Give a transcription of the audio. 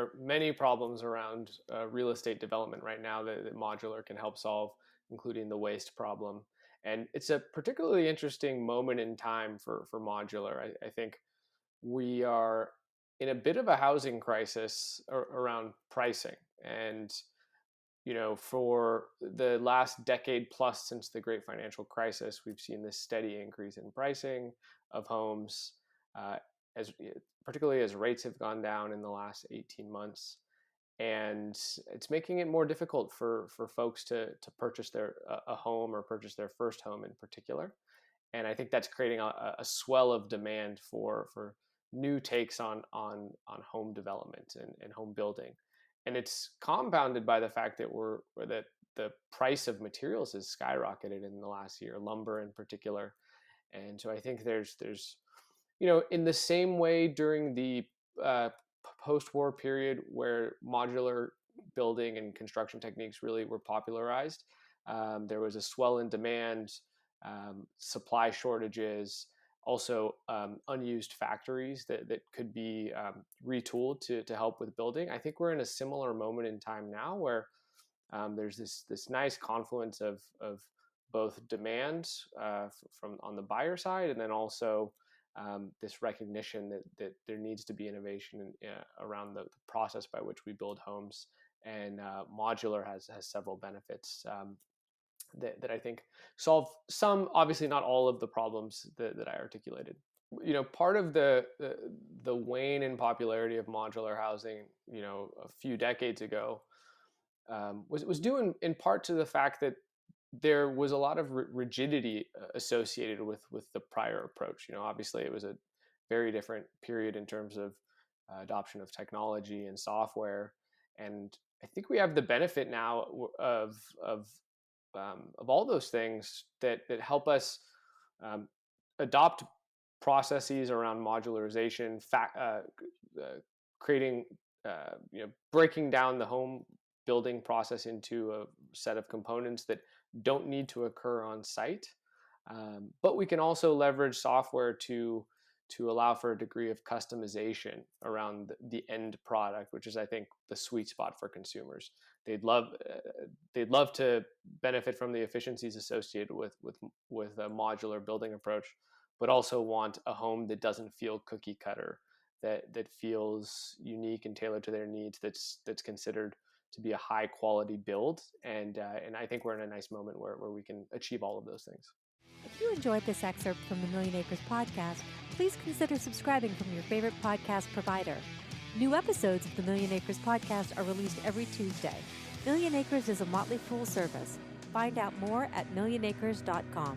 are many problems around real estate development right now that modular can help solve, including the waste problem. And it's a particularly interesting moment in time for modular. I think we are in a bit of a housing crisis around pricing. And for the last decade plus since the great financial crisis, we've seen this steady increase in pricing of homes, uh, as particularly as rates have gone down in the last 18 months. And it's making it more difficult for folks to purchase a home or purchase their first home in particular. And I think that's creating a swell of demand for new takes on home development and home building. And it's compounded by the fact that the price of materials has skyrocketed in the last year, lumber in particular. And so I think there's in the same way during the post-war period where modular building and construction techniques really were popularized, there was a swell in demand, supply shortages, also unused factories that could be retooled to help with building. I think we're in a similar moment in time now where there's this nice confluence of both demand from on the buyer side, and then also this recognition that there needs to be innovation around the process by which we build homes. And modular has several benefits that I think solve some, obviously not all of the problems that I articulated. Part of the wane in popularity of modular housing, a few decades ago, was due in part to the fact that there was a lot of rigidity associated with the prior approach. Obviously it was a very different period in terms of adoption of technology and software, and I think we have the benefit now of all those things that help us adopt processes around modularization, creating, breaking down the home building process into a set of components that don't need to occur on site. But we can also leverage software to allow for a degree of customization around the end product, which is, I think, the sweet spot for consumers. They'd love to benefit from the efficiencies associated with a modular building approach, but also want a home that doesn't feel cookie cutter, that feels unique and tailored to their needs, that's considered to be a high quality build. And I think we're in a nice moment where we can achieve all of those things. If you enjoyed this excerpt from the Millionacres podcast, please consider subscribing from your favorite podcast provider. New episodes of the Millionacres podcast are released every Tuesday. Millionacres is a Motley Fool service. Find out more at millionacres.com.